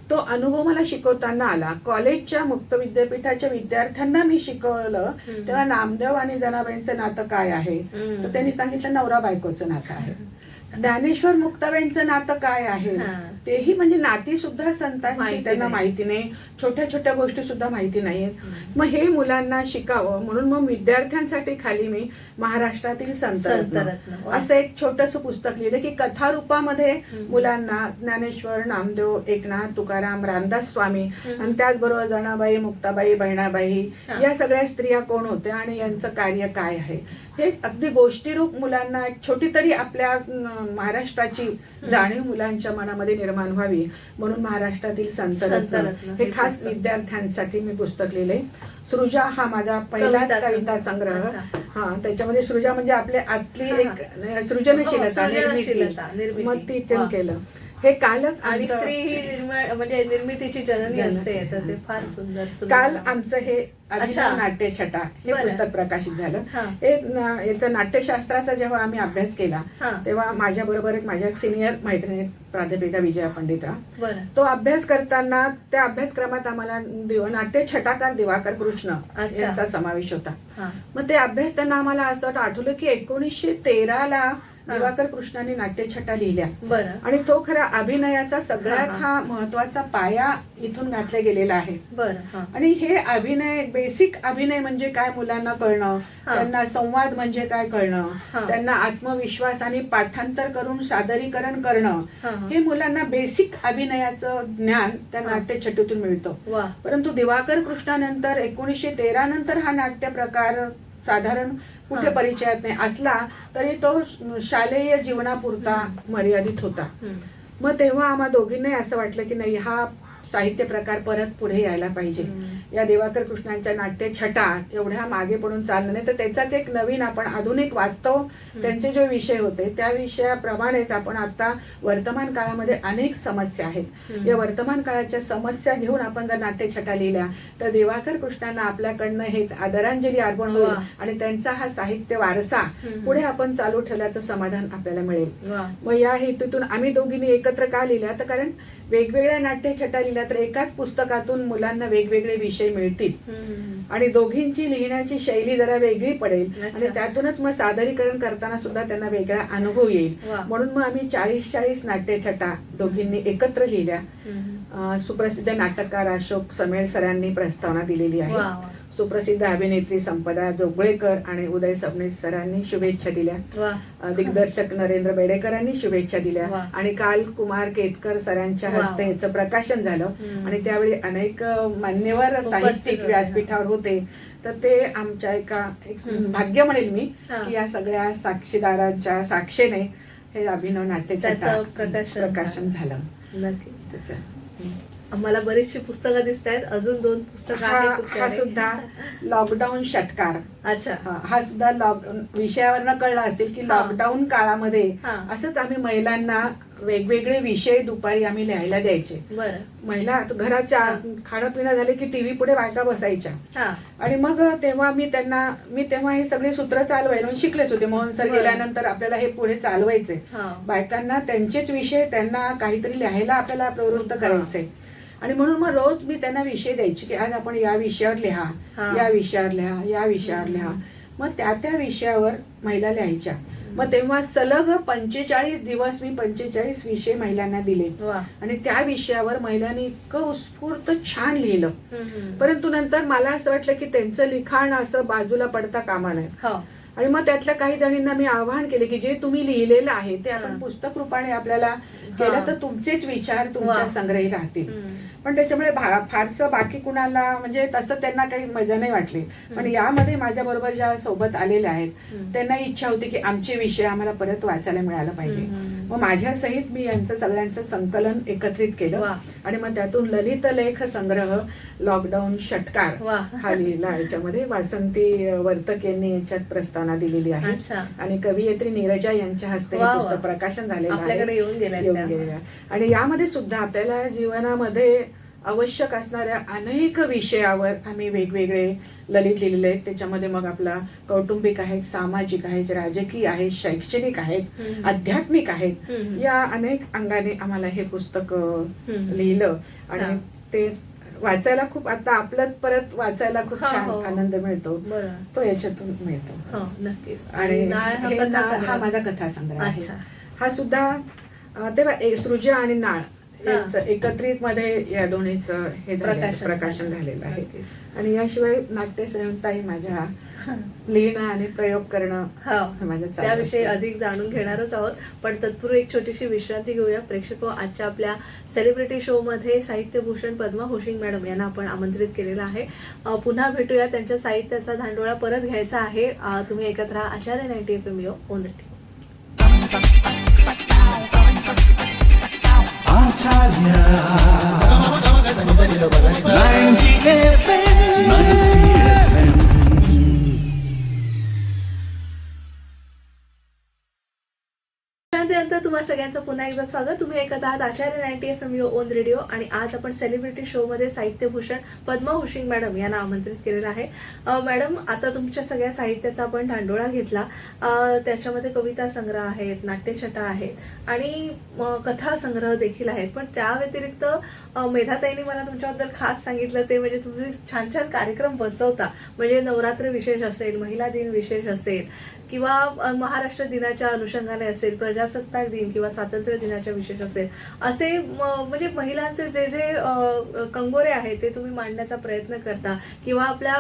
तो अनुभव मला शिकवताना आला. कॉलेजच्या मुक्त विद्यापीठाच्या विद्यार्थ्यांना मी शिकवलं तेव्हा नामदेव आणि जनाबाईंचं नातं काय आहे, तर त्यांनी सांगितलं नवरा बायकोचं नातं आहे. ज्ञानेश्वर मुक्ताबाईंचं नातं काय आहे, तेही म्हणजे नाती सुद्धा संतांची त्यांना माहिती नाही, छोट्या छोट्या गोष्टी सुद्धा माहिती नाहीत. मग हे मुलांना शिकावं म्हणून मग विद्यार्थ्यांसाठी खाली मी महाराष्ट्रातील संत असं एक छोटस पुस्तक लिहिलं की कथारूपामध्ये मुलांना ज्ञानेश्वर, नामदेव, एकनाथ, तुकाराम, रामदास स्वामी आणि त्याचबरोबर जनाबाई, मुक्ताबाई, बहिणाबाई या सगळ्या स्त्रिया कोण होत्या आणि यांचं कार्य काय आहे हे अगदी गोष्टीरूप मुलांना एक छोटी तरी आपल्या महाराष्ट्राची जाणीव मुलांच्या मनामध्ये निर्माण व्हावी म्हणून महाराष्ट्रातील संत हे खास विद्यार्थ्यांसाठी मी पुस्तक लिहिले. सृजा हा माझा पहिला कविता संग्रह. त्याच्यामध्ये सृजा म्हणजे आपल्या आतली एक सृजनशीलता, निर्मिती, मग ती केलं. हे कालच आणि स्त्री ही म्हणजे निर्मितीची जननी असते, तर ते फार सुंदर. काल आमचं हे नाट्य छटा हे पुस्तक प्रकाशित झालं. हे याचं नाट्यशास्त्राचा जेव्हा आम्ही अभ्यास केला तेव्हा माझ्या बरोबर माझ्या सिनियर मैत्रिणी प्राध्यापिका विजया पंडितराव, तो अभ्यास करताना त्या अभ्यासक्रमात आम्हाला नाट्य छटाकार दिवाकर कृष्ण यांचा समावेश होता. मग ते अभ्यास त्यांना आम्हाला असं आठवलं की 1913 दिवाकर कृष्णाने नाट्यछटा लिहिल्या आणि तो खरा अभिनयाचा सगळ्यात हा महत्वाचा पाया इथून घातला गेलेला आहे. आणि हे अभिनय, बेसिक अभिनय म्हणजे काय मुलांना कळणं, त्यांना संवाद म्हणजे काय कळणं, त्यांना आत्मविश्वास आणि पाठांतर करून सादरीकरण करणं, हे मुलांना बेसिक अभिनयाचं ज्ञान त्या नाट्यछटेतून मिळतं. परंतु दिवाकर कृष्णानंतर 1913 नंतर हा नाट्य प्रकार साधारण कुठे परिचयात नाही असला तरी तो शालेय जीवनापुरता मर्यादित होता. मग तेव्हा आम्हा दोघींनाही असं वाटलं की नाही, हा साहित्य प्रकार परत पुढे यायला पाहिजे. या दिवाकर कृष्णांच्या नाट्य छटा एवढ्या मागे पडून चाललं नाही, तर त्याचाच एक नवीन आपण आधुनिक वास्तव त्यांचे जे विषय होते त्या विषयाप्रमाणेच आपण आता वर्तमान काळामध्ये अनेक समस्या आहेत, या वर्तमान काळाच्या समस्या घेऊन आपण जर नाट्य छटा लिहिल्या तर दिवाकर कृष्णांना आपल्याकडनं हे आदरांजली अर्पण होईल आणि त्यांचा हा साहित्य वारसा पुढे आपण चालू ठेवल्याचं समाधान आपल्याला मिळेल. मग या हेतूतून आम्ही दोघींनी एकत्र का लिहिल्या, तर कारण वेगवेगळ्या नाट्यछटा लिहिल्या तर एकाच पुस्तकातून मुलांना वेगवेगळे विषय मिळतील आणि दोघींची लिहिण्याची शैली जरा वेगळी पडेल आणि त्यातूनच मग सादरीकरण करताना सुद्धा त्यांना वेगळा अनुभव येईल. म्हणून मग आम्ही 40 नाट्यछटा दोघींनी एकत्र लिहिल्या. सुप्रसिद्ध नाटककार अशोक समेळ सरांनी प्रस्तावना दिलेली आहे. सुप्रसिद्ध अभिनेत्री संपदा जोगळेकर आणि उदय सबनीस सरांनी शुभेच्छा दिल्या. दिग्दर्शक नरेंद्र बेडेकरांनी शुभेच्छा दिल्या आणि काल कुमार केतकर सरांच्या हस्ते याचं प्रकाशन झालं आणि त्यावेळी अनेक मान्यवर साहित्यिक व्यासपीठावर होते. तर ते आमच्या एक भाग्य म्हणेल मी की या सगळ्या साक्षीदारांच्या साक्षीने हे अभिनव नाट्यछटा प्रकाशन झालं. नक्कीच. आम्हाला बरीचशी पुस्तकं दिसत आहेत, अजून 2 पुस्तकं आहेत. हा सुद्धा लॉकडाऊन षटकार. अच्छा. हा सुद्धा विषयावरनं कळलं असेल की लॉकडाऊन काळामध्ये असंच आम्ही महिलांना वेगवेगळे विषय दुपारी आम्ही लिहायला द्यायचे. महिला घराच्या खाणं पिणं झाले की टीव्ही पुढे बायका बसायच्या आणि मग तेव्हा मी तेव्हा हे सगळे सूत्र चालवायला शिकलेच होते. मोहन सर गेल्यानंतर आपल्याला हे पुढे चालवायचे. बायकांना त्यांचेच विषय त्यांना काहीतरी लिहायला आपल्याला प्रवृत्त करायचे आणि म्हणून मग रोज मी त्यांना विषय द्यायचे की आज आपण या विषयावर लिहा, या विषयावर लिहा, या विषयावर लिहा. मग त्या विषयावर महिला लिहायच्या. मग तेव्हा सलग 45 दिवस मी 45 विषय महिलांना दिले आणि त्या विषयावर महिलांनी इतकं उत्स्फूर्त छान लिहिलं. परंतु नंतर मला असं वाटलं की त्यांचं लिखाण असं बाजूला पडता कामा नये आणि मग त्यातल्या काही जणींना मी आवाहन केले की जे तुम्ही लिहिलेलं आहे ते आपण पुस्तक रूपाने आपल्याला केलं तर तुमचेच विचार तुमच्या संग्रही राहतील. पण त्याच्यामुळे फारसं बाकी कुणाला म्हणजे तसं त्यांना काही मजा नाही वाटली. पण यामध्ये माझ्या बरोबर ज्या सोबत आलेल्या आहेत त्यांना इच्छा होती की आमचे विषय आम्हाला परत वाचायला मिळायला पाहिजे. मग माझ्या सहित मी यांचं सगळ्यांचं संकलन एकत्रित केलं आणि मग त्यातून ललित लेख संग्रह लॉकडाऊन षटकार हा लिहिला. याच्यामध्ये वासंती वर्तक यांनी याच्यात प्रस्तावना दिलेली आहे आणि कवयित्री नीरजा यांच्या हस्ते पुस्तक प्रकाशन झालेलं आहे, येऊन गेलेलं. आणि यामध्ये सुद्धा आपल्याला जीवनामध्ये आवश्यक असणाऱ्या अनेक विषयावर आम्ही वेगवेगळे ललित लिहिलेले आहेत. त्याच्यामध्ये मग आपला कौटुंबिक आहेत, सामाजिक आहेत, राजकीय आहेत, शैक्षणिक आहेत, आध्यात्मिक आहेत. या अनेक अंगाने आम्हाला हे पुस्तक लिहिलं आणि ते वाचायला खूप आता आपलं परत वाचायला खूप छान आनंद मिळतो. तो याच्यातून मिळतो. नक्कीच. आणि हा माझा कथासंग्रह आहे. हा सुद्धा तेव्हा सृजा आणि नाळ एकत्रित मध्ये या दोन्हीचं हे प्रकाशन झालेलं आहे. आणि याशिवाय नाट्य संयुक्ताही माझ्या लिहिणं आणि प्रयोग करणं त्याविषयी अधिक जाणून घेणारच आहोत. पण तत्पूर्वी एक छोटीशी विश्रांती घेऊया. प्रेक्षक आजच्या आपल्या सेलिब्रिटी शो मध्ये साहित्यभूषण पद्मा होशिंग मॅडम यांना आपण आमंत्रित केलेलं आहे. पुन्हा भेटूया. त्यांच्या साहित्याचा धांडोळा परत घ्यायचा आहे. तुम्ही एकत्र आचार्य 90 FM on radio. Acharya 90 FM. त्यानंतर तुम्हा सगळ्यांचं पुन्हा एकदा स्वागत. तुम्ही ऐकत आहात आचार्य 90 FM ऑन रेडिओ आणि आज आपण सेलिब्रिटी शो मध्ये साहित्यभूषण पद्मा होशिंग मॅडम यांना आमंत्रित केलेलं आहे. मॅडम, आता तुमच्या सगळ्या साहित्याचा आपण धांडोळा घेतला. त्याच्यामध्ये कविता संग्रह आहेत, नाट्यछटा आहेत आणि कथा संग्रह देखील आहेत. पण त्या व्यतिरिक्त मेधाताईंनी मला तुमच्याबद्दल खास सांगितलं ते म्हणजे तुमचे छान छान कार्यक्रम बसवता. म्हणजे नवरात्र विशेष असेल, महिला दिन विशेष असेल किंवा महाराष्ट्र दिनाच्या अनुषंगाने असेल, प्रजासत्ताक दिन किंवा स्वातंत्र्य दिनाच्या विशेष असेल, असे म्हणजे महिलांचे जे जे कंगोरे आहेत ते तुम्ही मांडण्याचा प्रयत्न करता किंवा आपल्या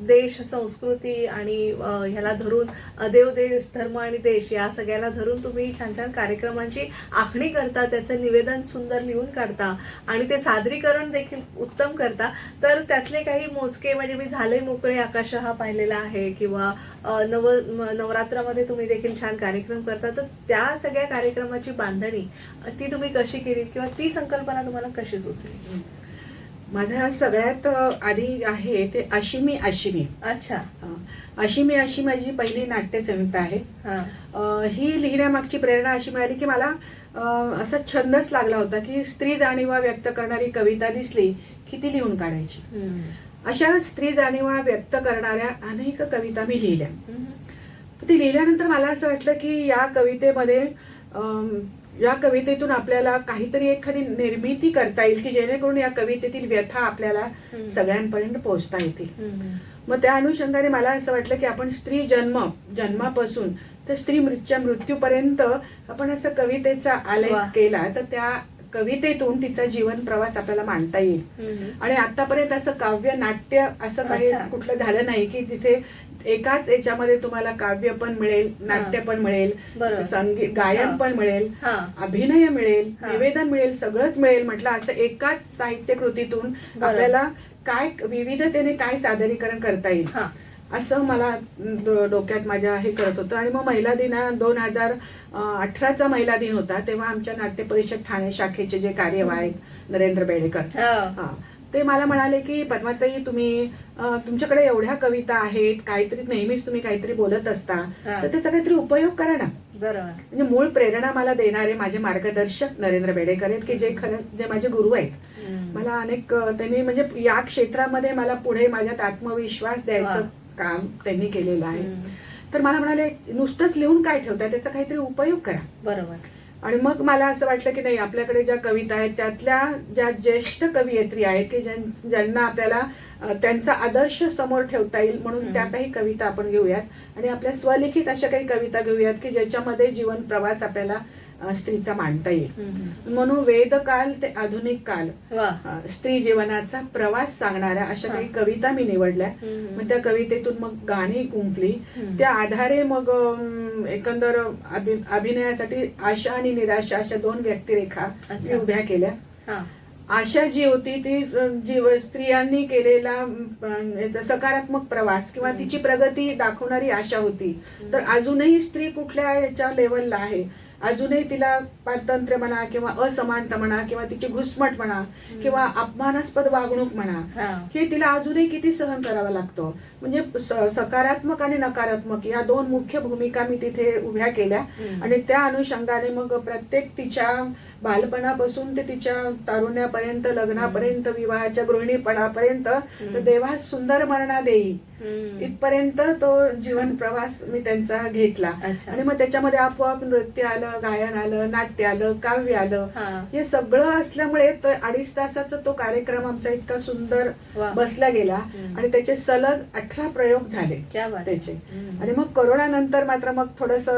देश, संस्कृती आणि ह्याला धरून देव, देश, धर्म आणि देश या सगळ्याला धरून तुम्ही छान छान कार्यक्रमांची आखणी करता, त्याचं निवेदन सुंदर लिहून काढता आणि ते सादरीकरण देखील उत्तम करता. तर त्यातले काही मोजके म्हणजे मी झाले मोकळे आकाश हा पाहिलेला आहे किंवा नवरात्रामध्ये तुम्ही देखील छान कार्यक्रम करता. तर त्या सगळ्या कार्यक्रमाची बांधणी ती तुम्ही कशी केली किंवा ती संकल्पना तुम्हाला कशी सुचली? माझा सगळ्यात आधी आहे ते अशिमी अशिमी. अच्छा. अशिमी अशी माझी पहिली नाट्य संहिता आहे. ही लिहिण्यामागची प्रेरणा अशी मिळाली की मला असा छंदच लागला होता की स्त्री जाणीवा व्यक्त करणारी कविता दिसली की ती लिहून काढायची. अशा स्त्री जाणीवा व्यक्त करणाऱ्या अनेक कविता मी लिहिल्या. ती लिहिल्यानंतर मला असं वाटलं की या कवितेमध्ये या कवितेतून आपल्याला काहीतरी एखादी निर्मिती करता येईल की जेणेकरून या कवितेतील व्यथा आपल्याला सगळ्यांपर्यंत पोहोचता येतील. मग त्या अनुषंगाने मला असं वाटलं की आपण स्त्री जन्मापासून तर स्त्री मृत्यूपर्यंत आपण असं कवितेचा आलेख केला तर त्या कवितेतून तिचा जीवन प्रवास आपल्याला मांडता येईल. आणि आतापर्यंत असं काव्य नाट्य असं काही कुठलं झालं नाही की तिथे एकाच याच्यामध्ये तुम्हाला काव्य पण मिळेल, नाट्य पण मिळेल, संगीत गायन पण मिळेल, अभिनय मिळेल, निवेदन मिळेल, सगळंच मिळेल. म्हटलं असं एकाच साहित्य कृतीतून आपल्याला काय विविधतेने काय सादरीकरण करता येईल असं मला डोक्यात माझ्या हे करत होतं. आणि मग महिला दिन 2018चा महिला दिन होता तेव्हा आमच्या नाट्य परिषद ठाणे शाखेचे जे कार्यवाह नरेंद्र बेडेकर ते मला म्हणाले की पद्माताई तुम्ही तुमच्याकडे एवढ्या कविता आहेत, काहीतरी नेहमीच तुम्ही काहीतरी बोलत असता तर त्याचा काहीतरी उपयोग करा ना. म्हणजे मूळ प्रेरणा मला देणारे माझे मार्गदर्शक नरेंद्र बेडेकर आहेत की जे खरंच जे माझे गुरु आहेत. मला अनेक त्यांनी म्हणजे या क्षेत्रामध्ये मला पुढे माझ्यात आत्मविश्वास द्यायचं काम त्यांनी केलेलं आहे. तर मला म्हणाले नुसतंच लिहून काय ठेवताय, त्याचा काहीतरी उपयोग करा. बरोबर. आणि मग मला असं वाटलं की नाही आपल्याकडे ज्या कविता आहेत त्यातल्या ज्या ज्येष्ठ कवयित्री आहेत की ज्यांना आपल्याला त्यांचा आदर्श समोर ठेवता येईल म्हणून त्या काही कविता आपण घेऊयात आणि आपल्या स्वलिखित अशा काही कविता घेऊयात की ज्याच्यामध्ये जीवन प्रवास आपल्याला स्त्रीचा मांडता येईल. म्हणून वेदकाल ते आधुनिक काल स्त्री जीवनाचा प्रवास सांगणाऱ्या अशा काही कविता मी निवडल्या. मग त्या कवितेतून मग गाणी गुंफली. त्या आधारे मग एकंदर अभिनयासाठी आशा आणि निराशा अशा 2 व्यक्तिरेखा मी उभ्या केल्या. आशा जी होती ती स्त्रियांनी केलेला सकारात्मक प्रवास किंवा तिची प्रगती दाखवणारी आशा होती. तर अजूनही स्त्री कुठल्या याच्या लेवलला आहे, अजूनही तिला पारतंत्र्य म्हणा किंवा असमानता म्हणा किंवा तिची घुसमट म्हणा किंवा अपमानास्पद वागणूक म्हणा हे तिला अजूनही किती सहन करावा लागतो. म्हणजे सकारात्मक आणि नकारात्मक या 2 मुख्य भूमिका मी तिथे उभ्या केल्या. आणि त्या अनुषंगाने मग प्रत्येक तिच्या बालपणापासून ते तिच्या तारुण्यापर्यंत, लग्नापर्यंत, विवाहाच्या गृहिणीपणापर्यंत तर देवा सुंदर मरणा देई इथपर्यंत तो जीवन प्रवास मी त्यांचा घेतला. आणि मग त्याच्यामध्ये आपोआप नृत्य आलं, गायन आलं, नाट्य आलं, काव्य आलं. हे सगळं असल्यामुळे 2.5 तासाचा तो कार्यक्रम आमचा इतका सुंदर बसला गेला आणि त्याचे सलग 18 प्रयोग झाले त्याचे. आणि मग कोरोनानंतर मात्र मग थोडस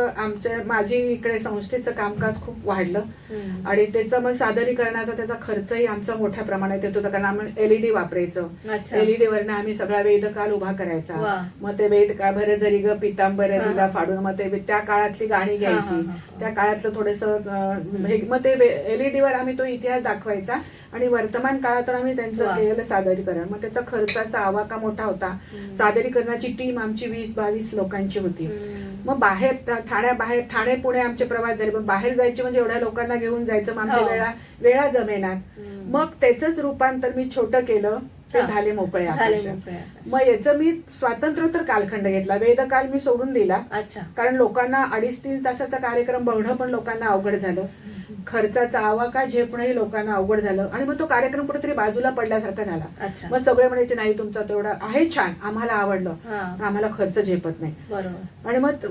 माझी इकडे संस्थेचं कामकाज खूप वाढलं आणि त्याचं मग सादरीकरणाचा त्याचा खर्चही आमचा मोठ्या प्रमाणात येत होता कारण आम्ही LED वापरायचो. LED वरनं आम्ही सगळा वेदकाल उभा करायचा. मग ते वेदकाल भर जरी ग पितांबरीला फाडून मग ते त्या काळातली गाणी घ्यायची, त्या काळातलं थोडस मग ते LED वर आम्ही तो इतिहास दाखवायचा आणि वर्तमान काळात आम्ही त्यांचं केलेलं सादरीकरण. मग त्याचा खर्चाचा आवाका मोठा होता. सादरीकरणाची टीम आमची 20-22 लोकांची होती. मग बाहेर ठाणे पुणे आमचे प्रवास झाले. पण बाहेर जायचे म्हणजे एवढ्या लोकांना घेऊन जायचं मग आमच्या वेळा जमेनात. मग त्याच रूपांतर मी छोटं केलं ते झाले मोकळे आकाश. मग याचं मी स्वातंत्र्योत्तर कालखंड घेतला. वेदकाल मी सोडून दिला कारण लोकांना 2.5-3 तासाचा कार्यक्रम बघणं पण लोकांना अवघड झालं. खर्चाचा आवाका झेपणंही लोकांना अवघड झालं आणि मग तो कार्यक्रम कुठेतरी बाजूला पडल्यासारखा झाला. मग सगळे म्हणायचे नाही तुमचा तेवढा आहे छान, आम्हाला आवडलं, आम्हाला खर्च झेपत नाही. आणि मग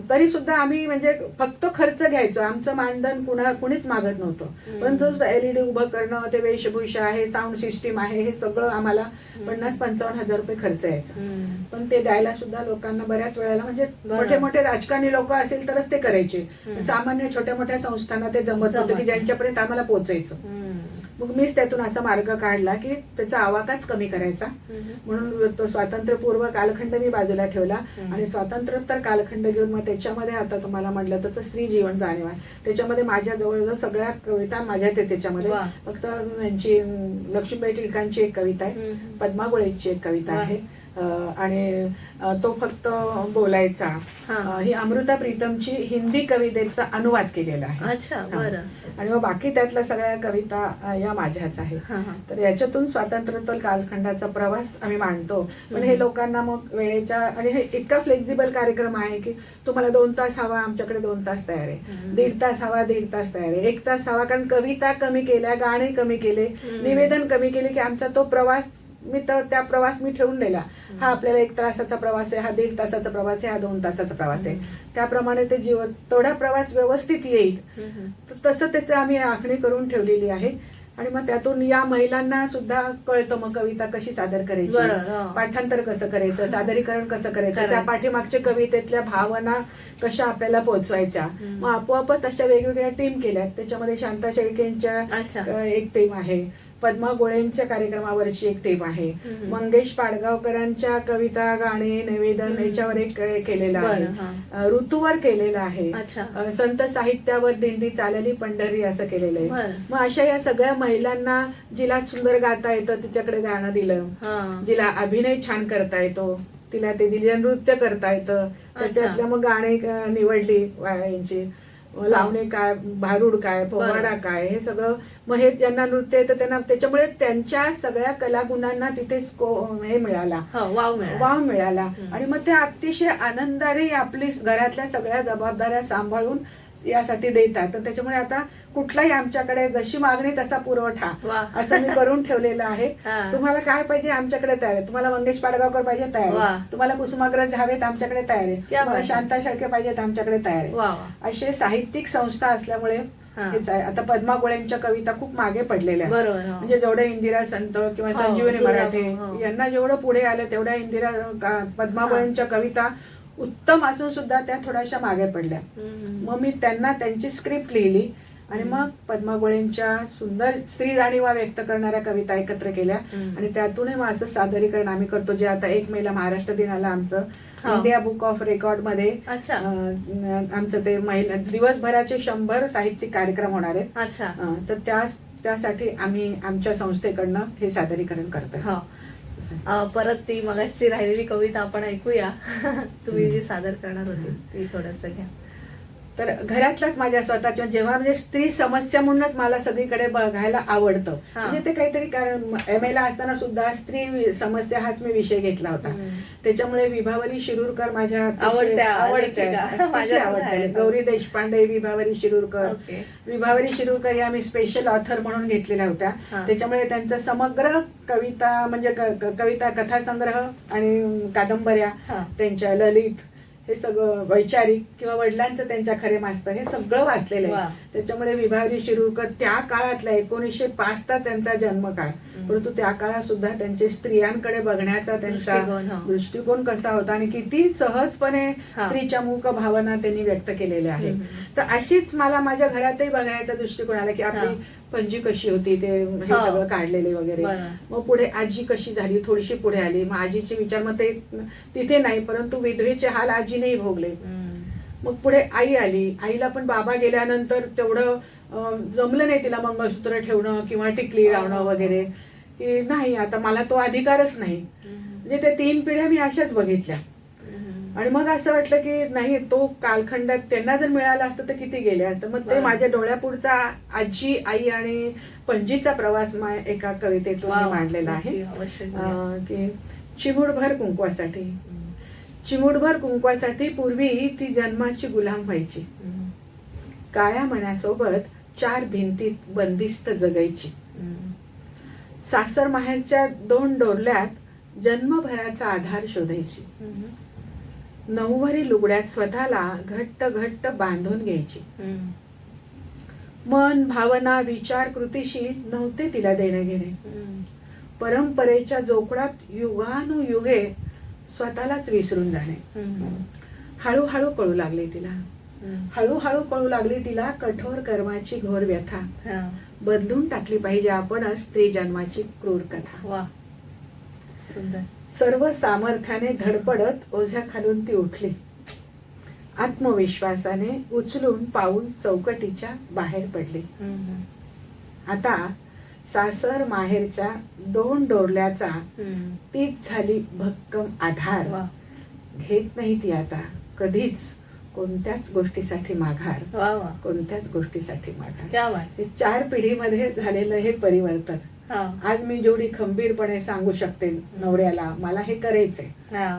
तरी सुद्धा आम्ही म्हणजे फक्त खर्च घ्यायचो, आमचं मानधन कुणीच मागत नव्हतं. पण जो LED उभं करणं, ते वेशभूषा आहे, साऊंड सिस्टीम आहे, हे सगळं आम्हाला 50-55 हजार रुपये खर्च यायचा. पण ते द्यायला सुद्धा लोकांना बऱ्याच वेळेला म्हणजे मोठे मोठे राजकारणी लोक असेल तरच ते करायचे. सामान्य छोट्या मोठ्या संस्थांना ते जमत होतं की ज्यांच्यापर्यंत आम्हाला पोहोचायचं. मग मीच त्यातून असा मार्ग काढला की त्याचा आवाकाच कमी करायचा. म्हणून तो स्वातंत्र्यपूर्व कालखंड मी बाजूला ठेवला आणि स्वातंत्र्योत्तर कालखंड घेऊन मग त्याच्यामध्ये आता तुम्हाला म्हटलं तर स्त्री जीवन जाणीव आहे. त्याच्यामध्ये माझ्या जवळजवळ सगळ्या कविता माझ्याच आहेत. त्याच्यामध्ये फक्त यांची लक्ष्मीबाई टिळकांची एक कविता आहे, पद्मा गोळेची एक कविता आहे आणि तो फक्त बोलायचा. ही अमृता प्रीतमची हिंदी कवितेचा अनुवाद केलेला आहे. आणि मग बाकी त्यातल्या सगळ्या कविता या माझ्याच आहेत. तर याच्यातून स्वातंत्र्योत्तर कालखंडाचा प्रवास आम्ही मांडतो. पण हे लोकांना मग वेळेच्या आणि हे इतका फ्लेक्झिबल कार्यक्रम आहे की तुम्हाला 2 तास हवा, आमच्याकडे 2 तास तयार आहे. 1.5 तास हवा, 1.5 तास तयार आहे. 1 तास हवा कारण कविता कमी केल्या, गाणे कमी केले, निवेदन कमी केले की आमचा तो प्रवास मी तर त्या प्रवास मी ठेवून दिला. हा आपल्याला 1 तासाचा प्रवास आहे, हा 1.5 तासाचा प्रवास आहे, हा 2 तासाचा प्रवास आहे. त्याप्रमाणे ते जीवन तेवढा प्रवास व्यवस्थित येईल तर तसं त्याचं आम्ही आखणी करून ठेवलेली आहे. आणि मग त्यातून या महिलांना सुद्धा कळतं मग कविता कशी सादर करायची, पाठांतर कसं करायचं, सादरीकरण कसं करायचं, त्या पाठीमागच्या कवितेतल्या भावना कशा आपल्याला पोहोचवायच्या. मग आपोआपच अशा वेगवेगळ्या टीम केल्यात. त्याच्यामध्ये शांता शेळकेंच्या एक टीम आहे, पद्मा गोळेंच्या कार्यक्रमावरची एक टीम आहे, मंगेश पाडगावकरांच्या कविता, गाणे, निवेदन याच्यावर एक केलेलं आहे, ऋतूवर केलेलं आहे, संत साहित्यावर दिंडी चालली पंढरी असं केलेलं आहे. मग अशा या सगळ्या महिलांना जिला सुंदर गाता येतं तिच्याकडे गाणं दिलं, जिला अभिनय छान करता येतो तिला ते दिलं, नृत्य करता येतं त्याच्यातल्या मग गाणे निवडली यांची, लावणे काय, भारुड काय, पोवाडा काय, हे सगळं. मग हे ज्यांना नृत्य येतं त्यांना त्याच्यामुळे त्यांच्या सगळ्या कलागुणांना तिथे हे मिळाला, वाव मिळाला. आणि मग ते अतिशय आनंदाने आपली घरातल्या सगळ्या जबाबदाऱ्या सांभाळून यासाठी देतात. तर त्याच्यामुळे आता कुठलाही आमच्याकडे जशी मागणी तसा पुरवठा असं मी करून ठेवलेलं आहे. तुम्हाला काय पाहिजे आमच्याकडे तयार आहे, तुम्हाला मंगेश पाडगावकर पाहिजे तयार आहे, तुम्हाला कुसुमाग्रज हवेत आमच्याकडे तयार आहे, तुम्हाला शांता शेळके पाहिजेत आमच्याकडे तयार आहे. असे साहित्यिक संस्था असल्यामुळे हेच आहे. आता पद्मा गोळेंच्या कविता खूप मागे पडलेल्या आहेत. म्हणजे जेवढे इंदिरा संत किंवा संजीवनी मराठे यांना जेवढं पुढे आलं तेवढ्या पद्मा गोळेंच्या कविता उत्तम असून सुद्धा त्या थोड्याशा मागे पडल्या. मग मी त्यांना त्यांची स्क्रिप्ट लिहिली आणि मग पद्मा गोळेंच्या सुंदर स्त्री जाणीवा व्यक्त करणाऱ्या कविता एकत्र केल्या आणि त्यातूनही मग असं सादरीकरण आम्ही करतो, जे आता 1 मेला महाराष्ट्र दिनाला आमचं इंडिया बुक ऑफ रेकॉर्ड मध्ये आमचं ते महिला दिवसभराचे 100 साहित्यिक कार्यक्रम होणार आहेत. तर त्यासाठी आम्ही आमच्या संस्थेकडनं हे सादरीकरण करतो. परत ती मगाशी राहिलेली कविता आपण ऐकूया. तुम्ही जी सादर करणार होती ती थोडस घ्या. तर घरातल्याच माझ्या स्वतःच्या जेव्हा म्हणजे स्त्री समस्या म्हणूनच मला सगळीकडे बघायला आवडतं. म्हणजे ते काहीतरी कारण MA ला असताना सुद्धा स्त्री समस्या हाच मी विषय घेतला होता. त्याच्यामुळे विभावरी शिरूरकर माझ्या आवडत्या, गौरी देशपांडे, विभावरी शिरूरकर. विभावरी शिरूरकर या मी स्पेशल ऑथर म्हणून घेतलेल्या होत्या. त्याच्यामुळे त्यांचं समग्र कविता म्हणजे कविता, कथासंग्रह आणि कादंबऱ्या त्यांच्या, ललित, हे सगळं वैचारिक किंवा वडिलांचं त्यांच्या खरे मास्तर हे सगळं वाचलेलं आहे. त्याच्यामुळे विभावरी शिरूरकर त्या काळातला 1905चा त्यांचा जन्मकाळ, परंतु त्या काळात सुद्धा त्यांचे स्त्रियांकडे बघण्याचा त्यांचा दृष्टिकोन कसा होता आणि किती सहजपणे स्त्रीच्या मूक भावना त्यांनी व्यक्त केलेल्या आहेत. तर अशीच मला माझ्या घरातही बघण्याचा दृष्टिकोन आला की आपली पणजी कशी होती ते हे सगळं काढलेले वगैरे. मग पुढे आजी कशी झाली, थोडीशी पुढे आली. मग आजीचे विचार मग ते तिथे नाही परंतु विधवेचे हाल आजीनेही भोगले. मग पुढे आई आली. आईला पण बाबा गेल्यानंतर तेवढं जमलं नाही तिला मंगळसूत्र ठेवणं किंवा टिकली लावणं वगैरे, की नाही आता मला तो अधिकारच नाही. म्हणजे त्या 3 पिढ्या मी अशाच बघितल्या. आणि मग असं वाटलं की नाही तो कालखंडात त्यांना जर मिळाला असतं तर किती गेले असतं. मग ते माझ्या डोळ्यापुढचा आजी, आई आणि पणजीचा प्रवास एका कवितेतून मांडलेला आहे की चिमूटभर कुंकवासाठी. चिमूटभर कुंकवासाठी पूर्वी ती जन्माची गुलाम व्हायची, काळ्या मनासोबत 4 भिंतीत बंदिस्त जगायची. सासर माहेरच्या 2 डोरल्यात जन्मभराचा आधार शोधायची. 9वारी लुगड्यात स्वतःला घट्ट घट्ट बांधून घ्यायची. मन, भावना, विचार, कृतीशी नव्हते तिला देणे घेणे. परंपरेच्या जोखडात युगानुयुगे स्वतःलाच विसरून जाणे. हळूहळू कळू लागले तिला, हळूहळू कळू लागली तिला कठोर कर्माची घोर व्यथा. बदलून टाकली पाहिजे आपणच स्त्री जन्माची क्रूर कथा. सुंदर. सर्व सामर्थ्याने धडपडत ओझ्या खालून ती उठली. आत्मविश्वासाने उचलून पाऊल चौकटीच्या बाहेर पडली. आता सासर माहेरच्या 2 डोरल्याचा तीच झाली भक्कम आधार. घेत नाही ती आता कधीच कोणत्याच गोष्टीसाठी माघार. कोणत्याच गोष्टीसाठी माघार. 4 पिढीमध्ये झालेलं हे परिवर्तन आज मी जेवढी खंबीरपणे सांगू शकते नवऱ्याला मला हे करायचंय,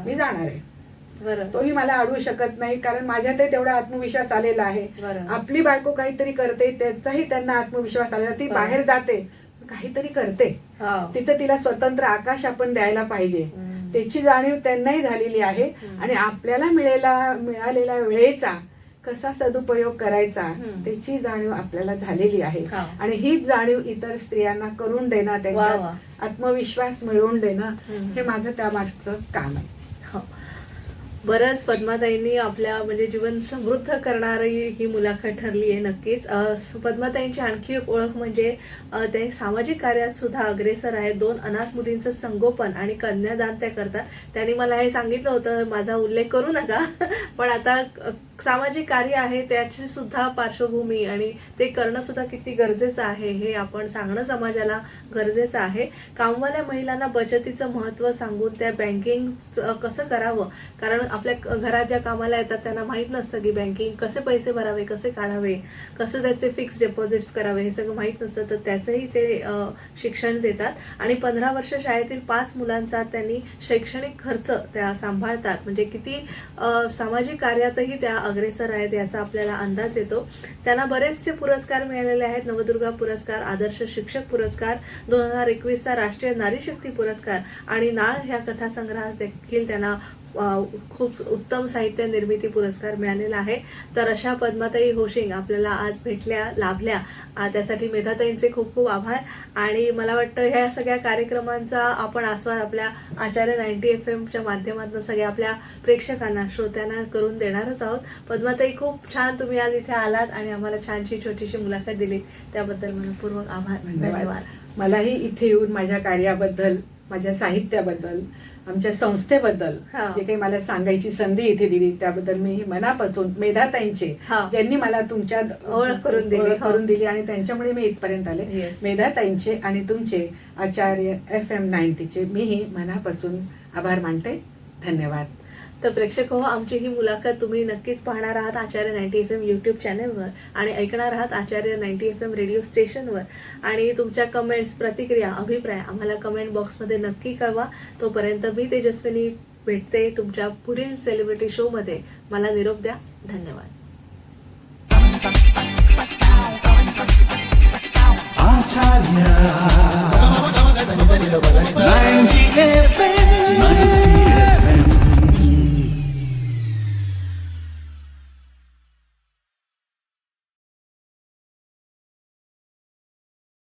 मी जाणार आहे, तोही मला अडवू शकत नाही कारण माझ्यातही तेवढा आत्मविश्वास आलेला आहे. आपली बायको काहीतरी करते त्याचाही त्यांना आत्मविश्वास आलेला, ती बाहेर जाते काहीतरी करते, हो. तिचं तिला स्वतंत्र आकाश आपण द्यायला पाहिजे, त्याची जाणीव त्यांनाही झालेली आहे. आणि आपल्याला मिळालेला वेळेचा कसा सदुपयोग करायचा त्याची जाणीव आपल्याला झालेली आहे. हो. आणि हीच जाणीव इतर स्त्रियांना करून देणं, वा. त्यांच्यात आत्मविश्वास मिळवून देणं, हे माझं त्यामागचं काम आहे. हो. बरंच पद्माताईंनी आपल्या म्हणजे जीवन समृद्ध करणारी ही मुलाखत ठरली आहे नक्कीच. पद्माताईंची आणखी एक ओळख म्हणजे ते सामाजिक कार्यात सुद्धा अग्रेसर आहेत. 2 अनाथ मुलींचं संगोपन आणि कन्यादान त्या करतात. त्यांनी मला हे सांगितलं होतं, माझा उल्लेख करू नका, पण आता सामाजिक कार्य आहे त्याची सुद्धा पार्श्वभूमी आणि ते करणं सुद्धा किती गरजेचं आहे हे आपण सांगणं समाजाला गरजेचं आहे. कामवाल्या महिलांना बचतीचं महत्त्व सांगून त्या बँकिंग कसं करावं, कारण आपल्या घरात ज्या कामाला येतात त्यांना माहीत नसतं की बँकिंग कसे पैसे भरावे, कसे काढावे, कसं त्याचे फिक्स डिपॉझिट्स करावे, हे सगळं माहीत नसतं. तर त्याचंही ते शिक्षण देतात. आणि 15 वर्ष शाळेतील 5 मुलांचा त्यांनी शैक्षणिक खर्च त्या सांभाळतात. म्हणजे किती सामाजिक कार्यातही त्या अग्रेसर आहेत याचा आपल्याला अंदाज येतो. त्यांना बरेचसे पुरस्कार मिळालेले आहेत. नवदुर्गा पुरस्कार, आदर्श शिक्षक पुरस्कार, 2021चा राष्ट्रीय नारी शक्ती पुरस्कार आणि नाळ ह्या कथासंग्रहास देखील त्यांना खूप उत्तम साहित्य निर्मिती पुरस्कार मिळालेला आहे. तर अशा पद्माताई होशिंग आपल्याला आज लाभल्या, त्यासाठी मेधाताईंचे खूप खूप आभार. आणि मला वाटतं ह्या सगळ्या कार्यक्रमांचा आपण आस्वाद आपल्या आचार्य 90 FM माध्यमातून सगळ्या आपल्या प्रेक्षकांना, श्रोत्यांना करून देणारच आहोत. पद्माताई, खूप छान तुम्ही आज इथे आलात आणि आम्हाला छानशी छोटीशी मुलाखत दिली, त्याबद्दल मनपूर्वक आभार. धन्यवाद. मलाही इथे येऊन माझ्या कार्याबद्दल, माझ्या साहित्याबद्दल, आमच्या संस्थेबद्दल जे काही मला सांगायची संधी इथे दिली त्याबद्दल मी मनापासून मेधाताईंचे, ज्यांनी मला तुमच्या ओळख करून दिली आणि त्यांच्यामुळे मी इथपर्यंत आले, मेधाताईंचे आणि तुमचे आचार्य FM 90चे मीही मनापासून आभार मानते. धन्यवाद. तर प्रेक्षक हो, आमची ही मुलाखत तुम्ही नक्कीच पाहणार आहात आचार्य 90 FM यूट्यूब चॅनलवर आणि ऐकणार आहात आचार्य 90 FM रेडिओ स्टेशनवर. आणि तुमच्या कमेंट्स, प्रतिक्रिया, अभिप्राय आम्हाला कमेंट बॉक्समध्ये नक्की कळवा. तोपर्यंत मी तेजस्विनी भेटते तुमच्या पुढील सेलिब्रिटी शोमध्ये. मला निरोप द्या. धन्यवाद.